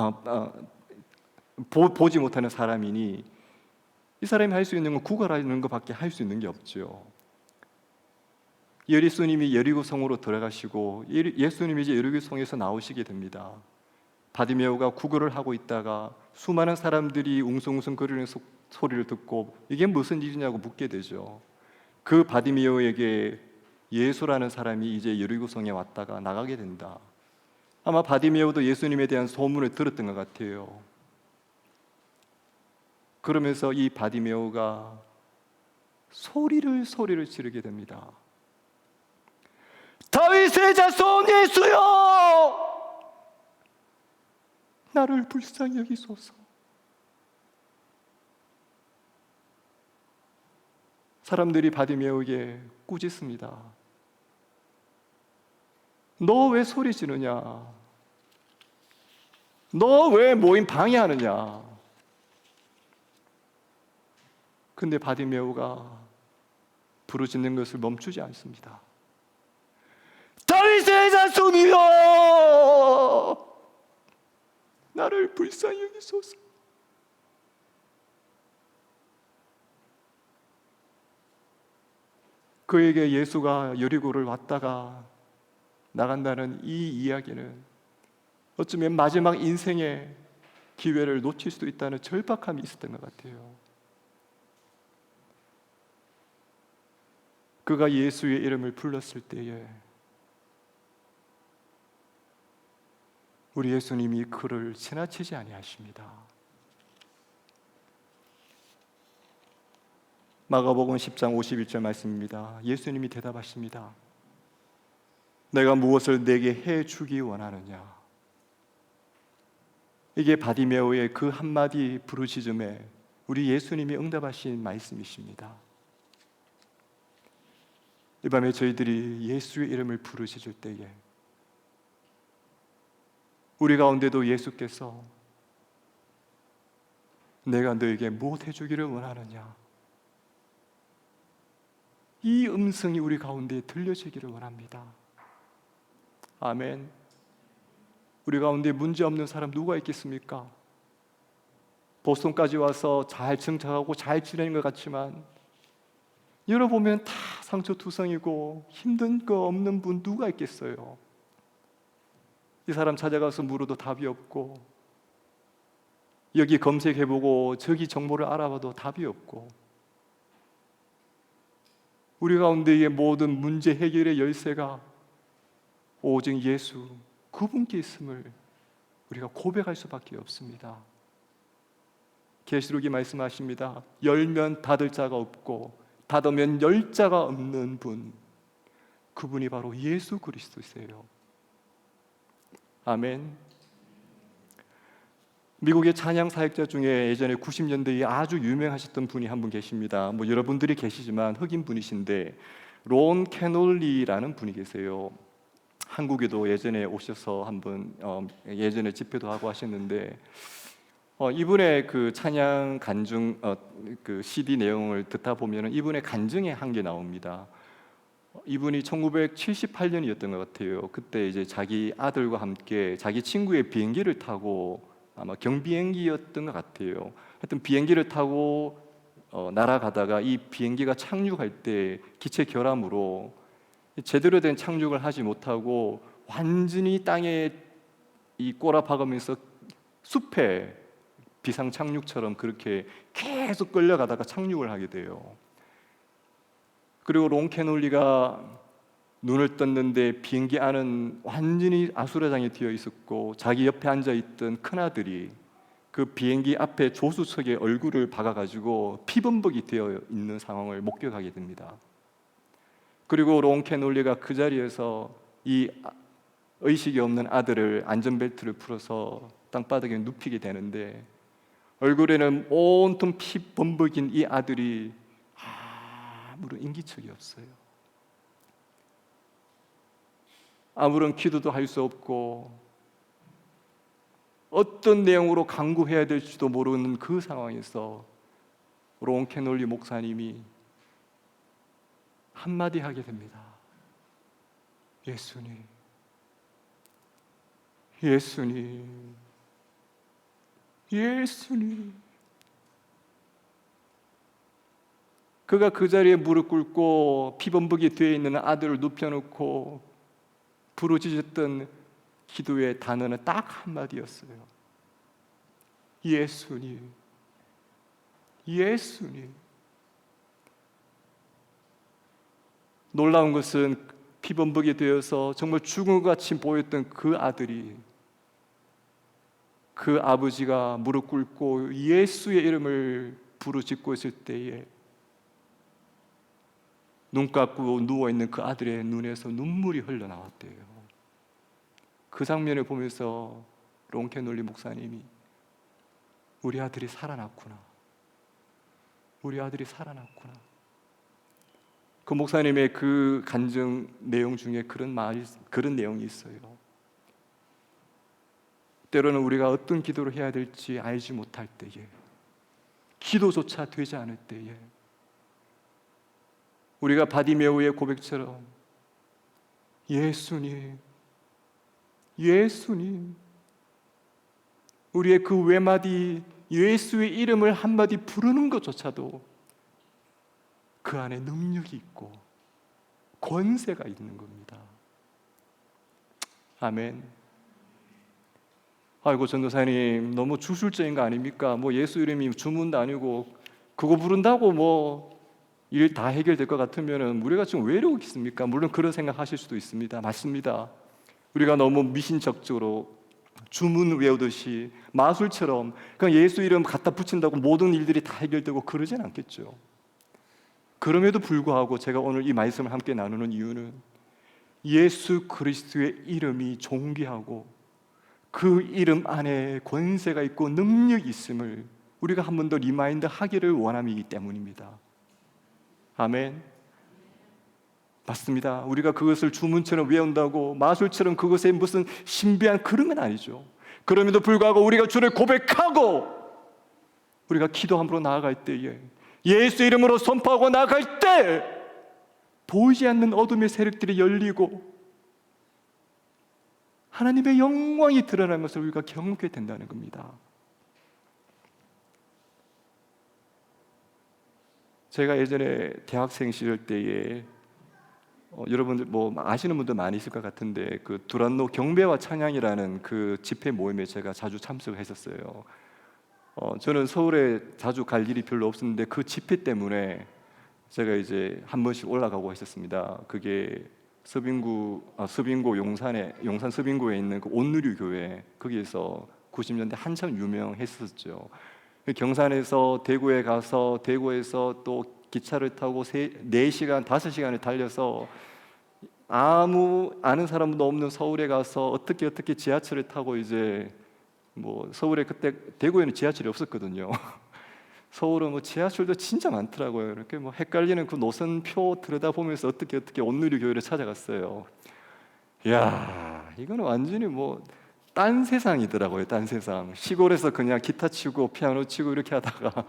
보지 못하는 사람이니 이 사람이 할 수 있는 건 구걸하는 것밖에 할 수 있는 게 없죠. 예수님이 여리고 성으로 들어가시고 예수님이 이제 여리고 성에서 나오시게 됩니다. 바디메오가 구걸을 하고 있다가 수많은 사람들이 웅성웅성 거리는 소리를 듣고 이게 무슨 일이냐고 묻게 되죠. 그 바디메오에게 예수라는 사람이 이제 여리고성에 왔다가 나가게 된다. 아마 바디메오도 예수님에 대한 소문을 들었던 것 같아요. 그러면서 이 바디메오가 소리를 지르게 됩니다. 다윗의 자손 예수여, 나를 불쌍히 여기소서. 사람들이 바디메오에게 꾸짖습니다. 너 왜 소리 지르냐? 너 왜 모임 방해하느냐? 근데 바디메오가 부르짖는 것을 멈추지 않습니다. 다윗의 자손이여, 나를 불쌍히 여기소서. 그에게 예수가 여리고를 왔다가 나간다는 이 이야기는 어쩌면 마지막 인생의 기회를 놓칠 수도 있다는 절박함이 있었던 것 같아요. 그가 예수의 이름을 불렀을 때에 우리 예수님이 그를 지나치지 아니하십니다. 마가복음 10장 51절 말씀입니다. 예수님이 대답하십니다. 내가 무엇을 내게 해주기 원하느냐? 이게 바디메오의 그 한마디 부르짖음에 우리 예수님이 응답하신 말씀이십니다. 이 밤에 저희들이 예수의 이름을 부르짖을 때에 우리 가운데도 예수께서 내가 너에게 무엇 해주기를 원하느냐, 이 음성이 우리 가운데 들려지기를 원합니다. 아멘. 우리 가운데 문제 없는 사람 누가 있겠습니까? 보스턴까지 와서 잘 정착하고 잘 지내는 것 같지만 열어보면 다 상처투성이고 힘든 거 없는 분 누가 있겠어요? 이 사람 찾아가서 물어도 답이 없고 여기 검색해보고 저기 정보를 알아봐도 답이 없고 우리 가운데의 모든 문제 해결의 열쇠가 오직 예수 그분께 있음을 우리가 고백할 수밖에 없습니다. 계시록이 말씀하십니다. 열면 닫을 자가 없고 닫으면 열 자가 없는 분, 그분이 바로 예수 그리스도이세요. 아멘. 미국의 찬양 사역자 중에 예전에 90년대에 아주 유명하셨던 분이 한 분 계십니다. 뭐 여러분들이 계시지만 흑인 분이신데 론 캐놀리라는 분이 계세요. 한국에도 예전에 오셔서 한번 예전에 집회도 하고 하셨는데 이분의 그 찬양 간증 그 CD 내용을 듣다 보면은 이분의 간증의 한 게 나옵니다. 이분이 1978년이었던 것 같아요. 그때 이제 자기 아들과 함께 자기 친구의 비행기를 타고 아마 경비행기였던 것 같아요. 하여튼 비행기를 타고 날아가다가 이 비행기가 착륙할 때 기체 결함으로 제대로 된 착륙을 하지 못하고 완전히 땅에 이 꼬라박으면서 숲에 비상 착륙처럼 그렇게 계속 끌려가다가 착륙을 하게 돼요. 그리고 론 캐놀리가 눈을 떴는데 비행기 안은 완전히 아수라장이 되어 있었고 자기 옆에 앉아 있던 큰아들이 그 비행기 앞에 조수석에 얼굴을 박아가지고 피범벅이 되어 있는 상황을 목격하게 됩니다. 그리고 론 캐놀리가 그 자리에서 이 의식이 없는 아들을 안전벨트를 풀어서 땅바닥에 눕히게 되는데 얼굴에는 온통 피범벅인 이 아들이 아무런 인기척이 없어요. 아무런 기도도 할 수 없고 어떤 내용으로 간구해야 될지도 모르는 그 상황에서 론 캐놀리 목사님이 한마디 하게 됩니다. 예수님, 예수님, 예수님. 그가 그 자리에 무릎 꿇고 피범벅이 되어 있는 아들을 눕혀놓고 부르짖었던 기도의 단어는 딱 한마디였어요. 예수님, 예수님. 놀라운 것은 피범벅이 되어서 정말 죽은 것 같이 보였던 그 아들이 그 아버지가 무릎 꿇고 예수의 이름을 부르짖고 있을 때에 눈 감고 누워있는 그 아들의 눈에서 눈물이 흘러나왔대요. 그 장면을 보면서 론 캐놀리 목사님이 우리 아들이 살아났구나, 우리 아들이 살아났구나. 그 목사님의 그 간증 내용 중에 그런 내용이 있어요. 때로는 우리가 어떤 기도를 해야 될지 알지 못할 때에, 기도조차 되지 않을 때에 우리가 바디메오의 고백처럼 예수님, 예수님, 우리의 그 외마디 예수의 이름을 한마디 부르는 것조차도 그 안에 능력이 있고 권세가 있는 겁니다. 아멘. 아이고 전도사님 너무 주술적인 거 아닙니까? 뭐 예수 이름이 주문도 아니고 그거 부른다고 뭐 일 다 해결될 것 같으면은 우리가 지금 왜 이러고 있습니까? 물론 그런 생각하실 수도 있습니다. 맞습니다. 우리가 너무 미신적으로 주문 외우듯이 마술처럼 그냥 예수 이름 갖다 붙인다고 모든 일들이 다 해결되고 그러진 않겠죠. 그럼에도 불구하고 제가 오늘 이 말씀을 함께 나누는 이유는 예수 그리스도의 이름이 존귀하고 그 이름 안에 권세가 있고 능력이 있음을 우리가 한 번 더 리마인드 하기를 원함이기 때문입니다. 아멘. 맞습니다. 우리가 그것을 주문처럼 외운다고 마술처럼 그것에 무슨 신비한 그런 건 아니죠. 그럼에도 불구하고 우리가 주를 고백하고 우리가 기도함으로 나아갈 때에 예수 이름으로 선포하고 나아갈 때 보이지 않는 어둠의 세력들이 열리고 하나님의 영광이 드러나는 것을 우리가 경험하게 된다는 겁니다. 제가 예전에 대학생 시절 때에 여러분들 뭐 아시는 분들 많이 있을 것 같은데 그 두란노 경배와 찬양이라는 그 집회 모임에 제가 자주 참석했었어요. 저는 서울에 자주 갈 일이 별로 없었는데 그 집회 때문에 제가 이제 한 번씩 올라가고 했었습니다. 그게 서빙고 용산 서빙고에 있는 그 온누리 교회 거기에서 90년대 한참 유명했었죠. 경산에서 대구에 가서 대구에서 또 기차를 타고 4시간, 5시간을 달려서 아무 아는 사람도 없는 서울에 가서 어떻게 지하철을 타고 이제 뭐 서울에 그때 대구에는 지하철이 없었거든요. 서울은 뭐 지하철도 진짜 많더라고요. 이렇게 뭐 헷갈리는 그 노선표 들여다보면서 어떻게 온누리 교회를 찾아갔어요. 야, 이거는 완전히 뭐 딴 세상이더라고요. 딴 세상. 시골에서 그냥 기타 치고 피아노 치고 이렇게 하다가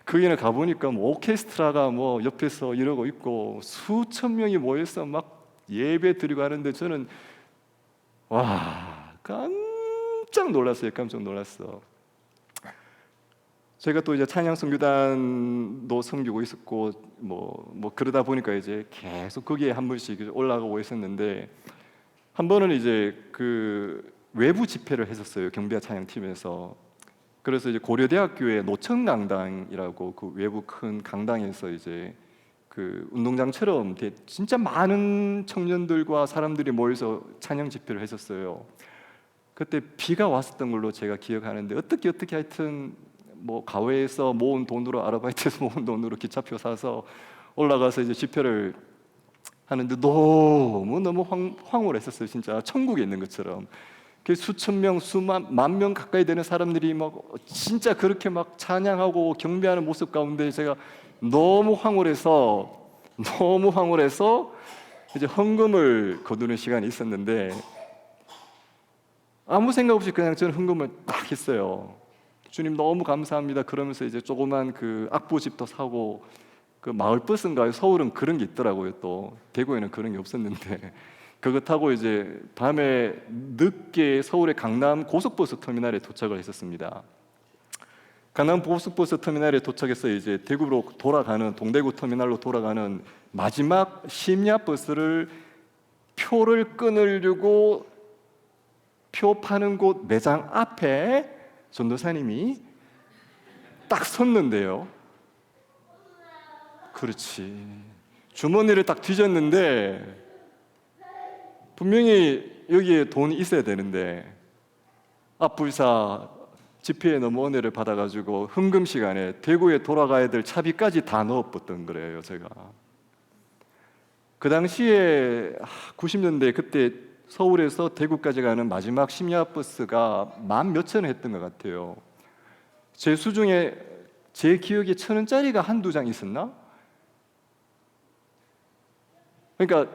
거기는 가보니까 뭐 오케스트라가 뭐 옆에서 이러고 있고 수천 명이 모여서 막 예배 드리고 하는데 저는 와, 깜짝 놀랐어요. 깜짝 놀랐어. 제가 또 이제 찬양 선교단도 섬기고 있었고 뭐 그러다 보니까 이제 계속 거기에 한 번씩 올라가고 있었는데 한 번은 이제 그 외부 집회를 했었어요. 경비와 찬양팀에서. 그래서 이제 고려대학교의 노천강당이라고 그 외부 큰 강당에서 이제 그 운동장처럼 진짜 많은 청년들과 사람들이 모여서 찬양 집회를 했었어요. 그때 비가 왔었던 걸로 제가 기억하는데 어떻게 하여튼 뭐 가외에서 모은 돈으로 아르바이트에서 모은 돈으로 기차표 사서 올라가서 이제 집회를 하는데 너무 황홀했었어요. 진짜 천국에 있는 것처럼. 그 수천 명, 만 명 가까이 되는 사람들이 막 진짜 그렇게 막 찬양하고 경배하는 모습 가운데 제가 너무 황홀해서 이제 헌금을 거두는 시간이 있었는데 아무 생각 없이 그냥 저는 헌금을 딱 했어요. 주님 너무 감사합니다. 그러면서 이제 조그만 그 악보집도 사고 그 마을 버스인가요? 서울은 그런 게 있더라고요. 또 대구에는 그런 게 없었는데 그거 타고 이제 밤에 늦게 서울의 강남 고속버스 터미널에 도착을 했었습니다. 강남 고속버스 터미널에 도착해서 이제 대구로 돌아가는 동대구 터미널로 돌아가는 마지막 심야 버스를 표를 끊으려고 표 파는 곳 매장 앞에 전도사님이 딱 섰는데요. 그렇지. 주머니를 딱 뒤졌는데 분명히 여기에 돈이 있어야 되는데 앞불사 집회에 너무 은혜를 받아가지고 헌금 시간에 대구에 돌아가야 될 차비까지 다 넣어봤던 거예요. 제가 그 당시에 90년대 그때 서울에서 대구까지 가는 마지막 심야 버스가 만 몇천 원 했던 것 같아요. 제 수중에 제 기억에 1,000원짜리가 한두 장 있었나? 그러니까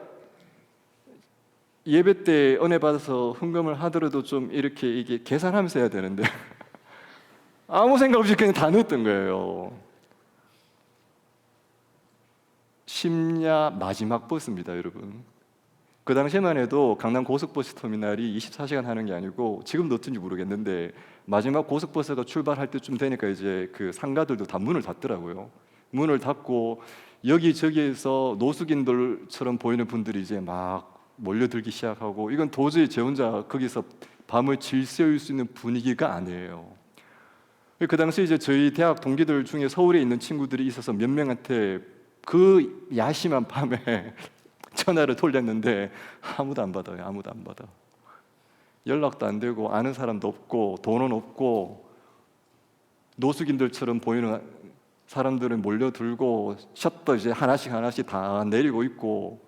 예배 때 은혜 받아서 헌금을 하더라도 좀 이렇게 이게 계산하면서 해야 되는데 아무 생각 없이 그냥 다 넣었던 거예요. 심야 마지막 버스입니다, 여러분. 그 당시에만 해도 강남 고속버스 터미널이 24시간 하는 게 아니고 지금도 어떤지 모르겠는데 마지막 고속버스가 출발할 때쯤 되니까 이제 그 상가들도 다 문을 닫더라고요. 문을 닫고 여기저기에서 노숙인들처럼 보이는 분들이 이제 막 몰려들기 시작하고 이건 도저히 제 혼자 거기서 밤을 질새울 수 있는 분위기가 아니에요. 그 당시 이제 저희 대학 동기들 중에 서울에 있는 친구들이 있어서 몇 명한테 그 야심한 밤에 전화를 돌렸는데 아무도 안 받아요. 아무도 안 받아. 연락도 안 되고 아는 사람도 없고 돈은 없고 노숙인들처럼 보이는 사람들은 몰려들고 셔터 이제 하나씩 다 내리고 있고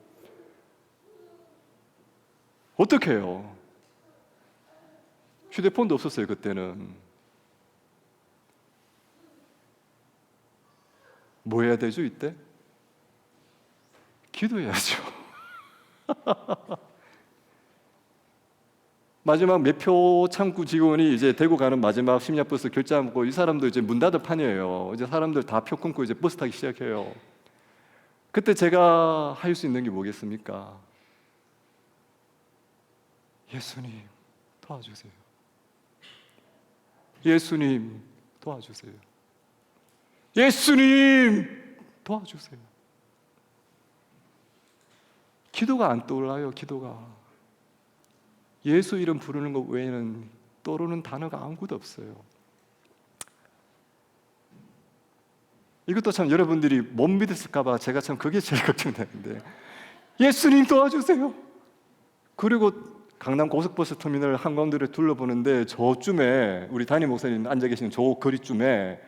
어떻게 해요? 휴대폰도 없었어요. 그때는. 뭐 해야 되죠 이때? 기도해야죠. 마지막 매표 창구 직원이 이제 대구 가는 마지막 심야버스 결제하고 이 사람도 이제 문 닫을 판이에요. 이제 사람들 다 표 끊고 이제 버스 타기 시작해요. 그때 제가 할 수 있는 게 뭐겠습니까? 예수님 도와주세요. 예수님 도와주세요. 예수님 도와주세요. 기도가 안 떠올라요. 기도가. 예수 이름 부르는 것 외에는 떠오르는 단어가 아무것도 없어요. 이것도 참 여러분들이 못 믿으실까 봐 제가 참 그게 제일 걱정되는데 예수님 도와주세요. 그리고 강남 고속버스 터미널 한가운데를 둘러보는데 저쯤에 우리 담임 목사님 앉아 계시는 저 거리쯤에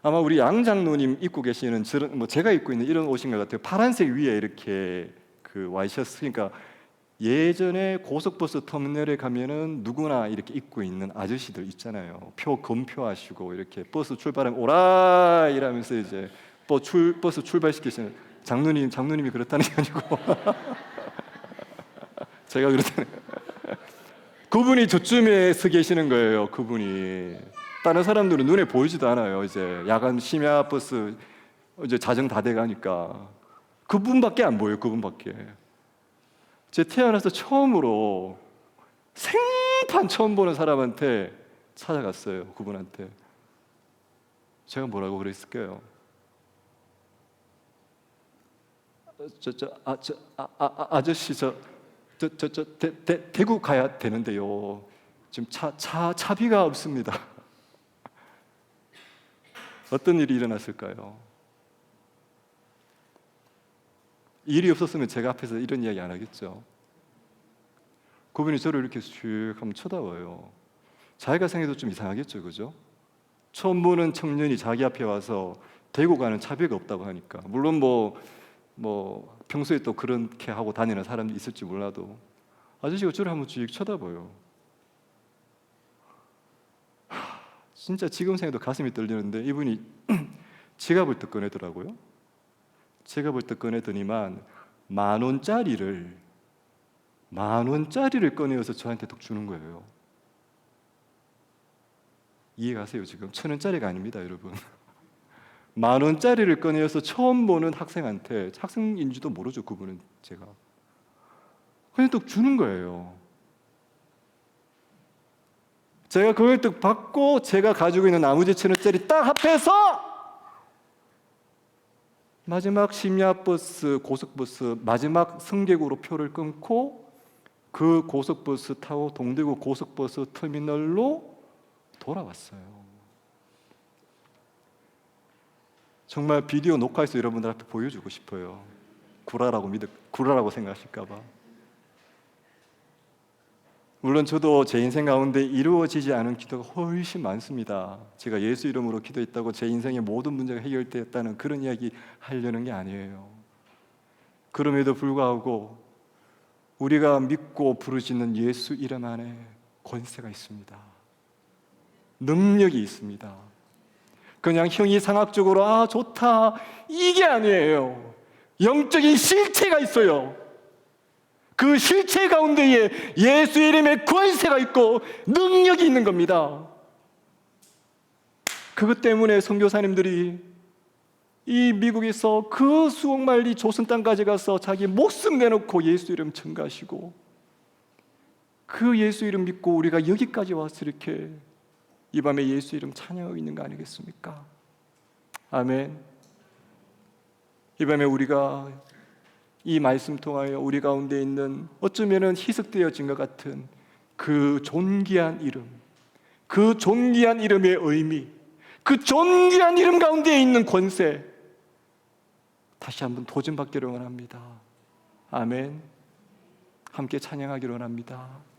아마 우리 양 장로님 입고 계시는 저런 뭐 제가 입고 있는 이런 옷인 것 같아요. 파란색 위에 이렇게 그 와이셔츠. 그러니까 예전에 고속버스 터미널에 가면은 누구나 이렇게 입고 있는 아저씨들 있잖아요. 표 검표하시고 이렇게 버스 출발하면 오라 이러면서 이제 버스 출발시키시는 장로님이 그렇다는 게 아니고 제가 그러잖아요. 그분이 저쯤에 서 계시는 거예요. 그분이. 다른 사람들은 눈에 보이지도 않아요. 이제 야간 심야 버스 이제 자정 다 돼가니까 그분밖에 안 보여요. 그분밖에. 제 태어나서 처음으로 생판 처음 보는 사람한테 찾아갔어요. 그분한테. 제가 뭐라고 그랬을까요? 아저씨 대구 가야 되는데요. 지금 차비가 없습니다. 어떤 일이 일어났을까요? 일이 없었으면 제가 앞에서 이런 이야기 안 하겠죠. 그분이 저를 이렇게 슉 한번 쳐다봐요. 자기가 생각해도 좀 이상하겠죠, 그죠? 처음 보는 청년이 자기 앞에 와서 대구 가는 차비가 없다고 하니까, 물론 뭐 평소에 또 그렇게 하고 다니는 사람이 있을지 몰라도 아저씨가 저를 한번 쭉 쳐다봐요. 진짜 지금 생각해도 가슴이 떨리는데 이분이 지갑을 딱 꺼내더라고요. 지갑을 딱 꺼내더니만 10,000원짜리를 꺼내어서 저한테 딱 주는 거예요. 이해가세요? 지금 1,000원짜리가 아닙니다, 여러분. 10,000원짜리를 꺼내어서 처음 보는 학생한테, 학생인지도 모르죠, 그분은. 제가 그냥 또 주는 거예요. 제가 그걸 또 받고 제가 가지고 있는 나머지 1,000원짜리 딱 합해서 마지막 심야버스, 고속버스 마지막 승객으로 표를 끊고 그 고속버스 타고 동대구 고속버스 터미널로 돌아왔어요. 정말 비디오 녹화해서 여러분들 앞에 보여주고 싶어요. 구라라고 생각하실까 봐. 물론 저도 제 인생 가운데 이루어지지 않은 기도가 훨씬 많습니다. 제가 예수 이름으로 기도했다고 제 인생의 모든 문제가 해결되었다는 그런 이야기 하려는 게 아니에요. 그럼에도 불구하고 우리가 믿고 부르짖는 예수 이름 안에 권세가 있습니다. 능력이 있습니다. 그냥 형이상학적으로 좋다 이게 아니에요. 영적인 실체가 있어요. 그 실체 가운데에 예수 이름의 권세가 있고 능력이 있는 겁니다. 그것 때문에 선교사님들이 이 미국에서 그 수억 마일리 조선 땅까지 가서 자기 목숨 내놓고 예수 이름 증거하시고, 그 예수 이름 믿고 우리가 여기까지 와서 이렇게 이 밤에 예수 이름 찬양하고 있는 거 아니겠습니까? 아멘. 이 밤에 우리가 이 말씀 통하여 우리 가운데 있는 어쩌면은 희석되어진 것 같은 그 존귀한 이름, 그 존귀한 이름의 의미, 그 존귀한 이름 가운데 있는 권세 다시 한번 도전받기를 원합니다. 아멘. 함께 찬양하기를 원합니다.